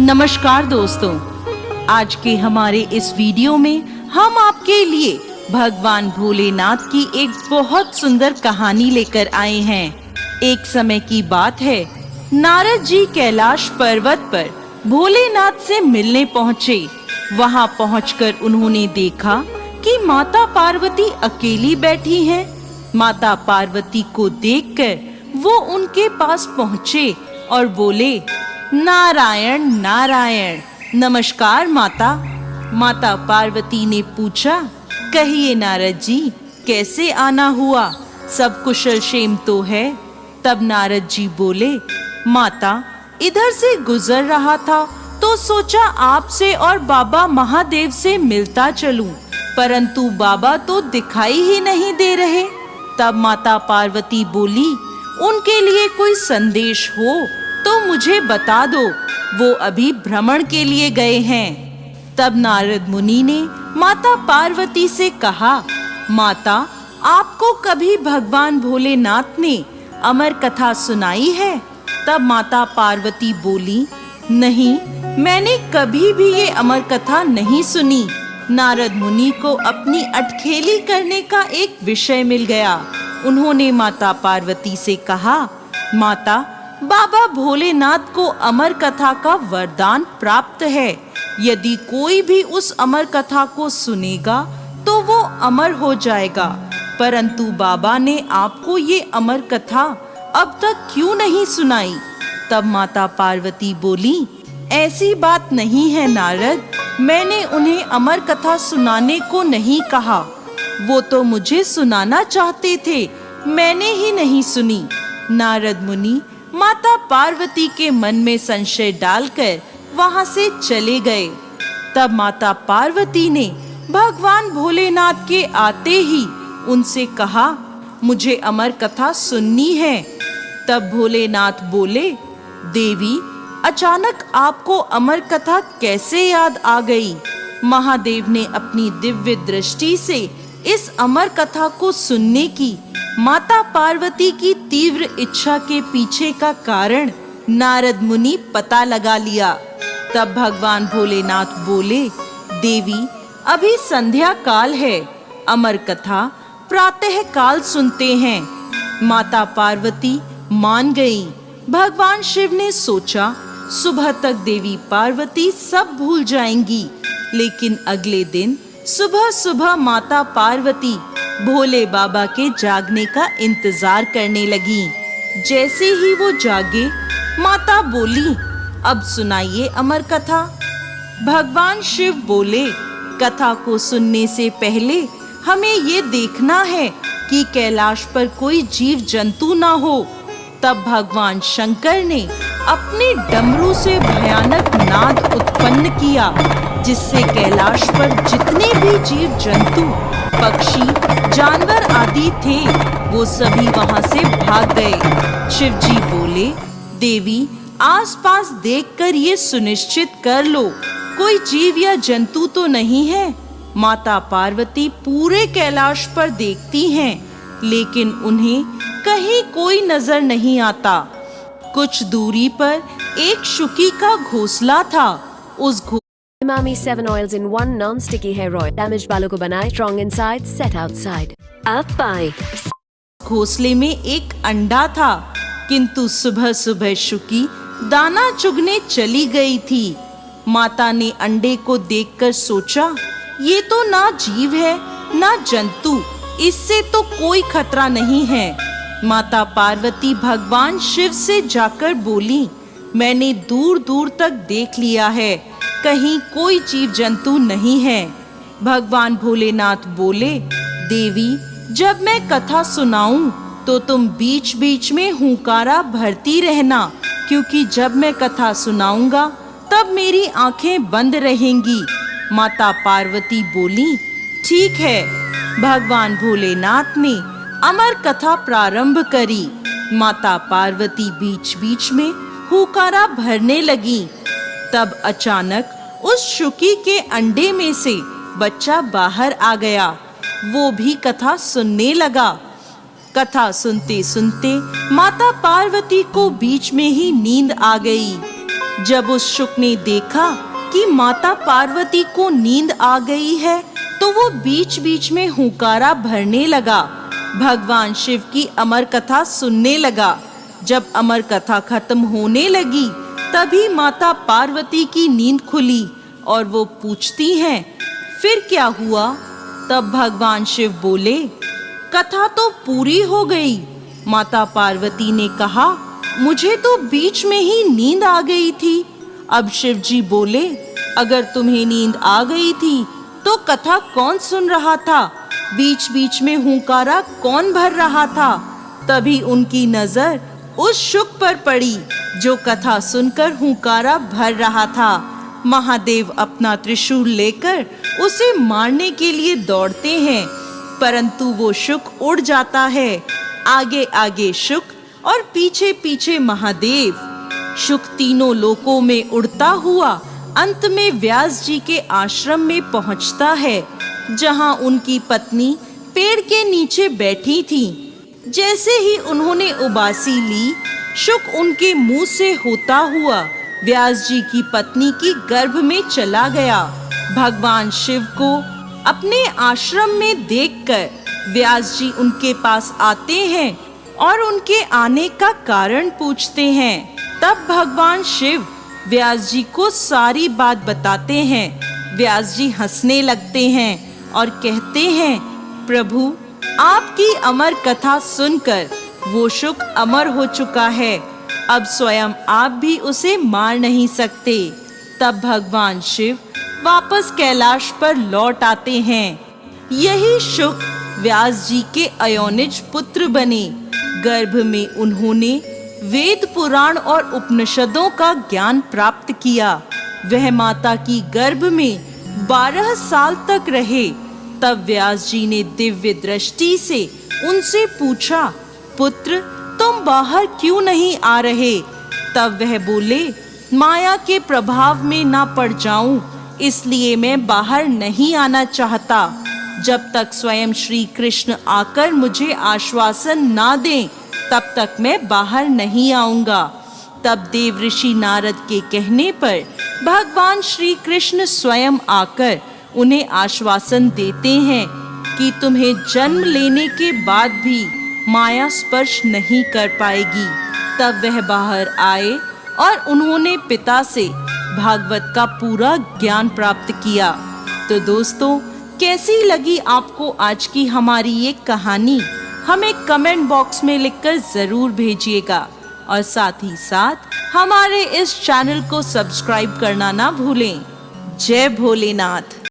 नमस्कार दोस्तों, आज के हमारे इस वीडियो में हम आपके लिए भगवान भोलेनाथ की एक बहुत सुंदर कहानी लेकर आए हैं। एक समय की बात है, नारद जी कैलाश पर्वत पर भोलेनाथ से मिलने पहुँचे। वहाँ पहुंचकर उन्होंने देखा कि माता पार्वती अकेली बैठी हैं। माता पार्वती को देखकर वो उनके पास पहुँचे और बोले, नारायण नारायण, नमस्कार माता। माता पार्वती ने पूछा, कहिए नारद जी, कैसे आना हुआ? सब कुशल क्षेम तो है? तब नारद जी बोले, माता, इधर से गुजर रहा था तो सोचा आपसे और बाबा महादेव से मिलता चलूं, परंतु बाबा तो दिखाई ही नहीं दे रहे। तब माता पार्वती बोली, उनके लिए कोई संदेश हो तो मुझे बता दो, वो अभी भ्रमण के लिए गए हैं। तब नारद मुनि ने माता पार्वती से कहा, माता, आपको कभी भगवान भोलेनाथ ने अमर कथा सुनाई है? तब माता पार्वती बोली, नहीं, मैंने कभी भी ये अमर कथा नहीं सुनी। नारद मुनि को अपनी अटखेली करने का एक विषय मिल गया। उन्होंने माता पार्वती से कहा, माता, बाबा भोलेनाथ को अमर कथा का वरदान प्राप्त है। यदि कोई भी उस अमर कथा को सुनेगा तो वो अमर हो जाएगा, परंतु बाबा ने आपको ये अमर कथा अब तक क्यों नहीं सुनाई? तब माता पार्वती बोली, ऐसी बात नहीं है नारद, मैंने उन्हें अमर कथा सुनाने को नहीं कहा। वो तो मुझे सुनाना चाहते थे, मैंने ही नहीं सुनी। नारद मुनि माता पार्वती के मन में संशय डालकर वहां से चले गए। तब माता पार्वती ने भगवान भोलेनाथ के आते ही उनसे कहा, मुझे अमर कथा सुननी है। तब भोलेनाथ बोले, देवी, अचानक आपको अमर कथा कैसे याद आ गई? महादेव ने अपनी दिव्य दृष्टि से इस अमर कथा को सुनने की माता पार्वती की तीव्र इच्छा के पीछे का कारण नारद मुनि पता लगा लिया। तब भगवान भोलेनाथ बोले, देवी, अभी संध्या काल है, अमर कथा प्रातः काल सुनते हैं। माता पार्वती मान गई। भगवान शिव ने सोचा, सुबह तक देवी पार्वती सब भूल जाएंगी, लेकिन अगले दिन सुबह सुबह माता पार्वती भोले बाबा के जागने का इंतजार करने लगी। जैसे ही वो जागे, माता बोली, अब सुनाइए अमर कथा। भगवान शिव बोले, कथा को सुनने से पहले हमें ये देखना है कि कैलाश पर कोई जीव जंतु ना हो। तब भगवान शंकर ने अपने डमरू से भयानक नाद उत्पन्न किया, जिससे कैलाश पर जितने भी जीव जंतु, पक्षी, जानवर आदि थे, वो सभी वहां से भाग गए। शिव जी बोले, देवी, आसपास देखकर ये सुनिश्चित कर लो, कोई जीव या जंतु तो नहीं है। माता पार्वती पूरे कैलाश पर देखती हैं, लेकिन उन्हें कहीं कोई नजर नहीं आता। कुछ दूरी पर एक शुकी का घोंसला था। उस Umami 7 oils in one non-sticky hair oil. Damaged बालों को बनाए strong inside, set outside. अब पाए घोंसले में एक अंडा था, किंतु सुबह सुबह शुकी दाना चुगने चली गई थी। माता ने अंडे को देखकर सोचा, ये तो ना जीव है ना जंतु, इससे तो कोई खतरा नहीं है। माता पार्वती भगवान शिव से जाकर बोली, मैंने दूर दूर तक देख लिया है, कहीं कोई जीव जंतु नहीं है। भगवान भोलेनाथ बोले, देवी, जब मैं कथा सुनाऊं तो तुम बीच बीच में हुंकारा भरती रहना, क्योंकि जब मैं कथा सुनाऊंगा तब मेरी आंखें बंद रहेंगी। माता पार्वती बोली, ठीक है। भगवान भोलेनाथ ने अमर कथा प्रारंभ करी। माता पार्वती बीच बीच में हुंकारा भरने लगी। तब अचानक उस शुकी के अंडे में से बच्चा बाहर आ गया। वो भी कथा सुनने लगा। कथा सुनते सुनते माता पार्वती को बीच में ही नींद आ गई। जब उस शुक ने देखा कि माता पार्वती को नींद आ गई है, तो वो बीच बीच में हुंकारा भरने लगा। भगवान शिव की अमर कथा सुनने लगा। जब अमर कथा खत्म होने लगी, तभी माता पार्वती की नींद खुली और वो पूछती हैं, फिर क्या हुआ? तब भगवान शिव बोले, कथा तो पूरी हो गई। माता पार्वती ने कहा, मुझे तो बीच में ही नींद आ गई थी। अब शिव जी बोले, अगर तुम्हें नींद आ गई थी तो कथा कौन सुन रहा था? बीच बीच में हुंकारा कौन भर रहा था? तभी उनकी नजर उस शुक पर पड़ी जो कथा सुनकर हुंकारा भर रहा था। महादेव अपना त्रिशूल लेकर उसे मारने के लिए दौड़ते हैं, परंतु वो शुक उड़ जाता है। आगे आगे शुक और पीछे पीछे महादेव। शुक तीनों लोकों में उड़ता हुआ अंत में व्यास जी के आश्रम में पहुंचता है, जहां उनकी पत्नी पेड़ के नीचे बैठी थी। जैसे ही उन्होंने उबासी ली, शुक उनके मुंह से होता हुआ व्यास जी की पत्नी की गर्भ में चला गया। भगवान शिव को अपने आश्रम में देखकर व्यास जी उनके पास आते हैं और उनके आने का कारण पूछते हैं। तब भगवान शिव व्यास जी को सारी बात बताते हैं। व्यास जी हंसने लगते हैं और कहते हैं, प्रभु, आपकी अमर कथा सुनकर वो शुक अमर हो चुका है। अब स्वयं आप भी उसे मार नहीं सकते। तब भगवान शिव वापस कैलाश पर लौट आते हैं। यही शुक व्यास जी के अयोनिज पुत्र बने। गर्भ में उन्होंने वेद पुराण और उपनिषदों का ज्ञान प्राप्त किया। वह माता की गर्भ में 12 साल तक रहे। तब व्यास जी ने दिव्य दृष्टि से उनसे पूछा, पुत्र, तुम बाहर क्यों नहीं आ रहे? तब वह बोले, माया के प्रभाव में ना पड़ जाऊं, इसलिए मैं बाहर नहीं आना चाहता। जब तक स्वयं श्री कृष्ण आकर मुझे आश्वासन ना दें, तब तक मैं बाहर नहीं आऊंगा। तब देव ऋषि नारद के कहने पर भगवान श्री कृष्ण स्वयं आकर उन्हें आश्वासन देते हैं कि तुम्हें जन्म लेने के बाद भी माया स्पर्श नहीं कर पाएगी। तब वह बाहर आए और उन्होंने पिता से भागवत का पूरा ज्ञान प्राप्त किया। तो दोस्तों, कैसी लगी आपको आज की हमारी ये कहानी? हमें कमेंट बॉक्स में लिखकर जरूर भेजिएगा और साथ ही साथ हमारे इस चैनल को सब्सक्राइब करना ना भूलें। जय भोलेनाथ।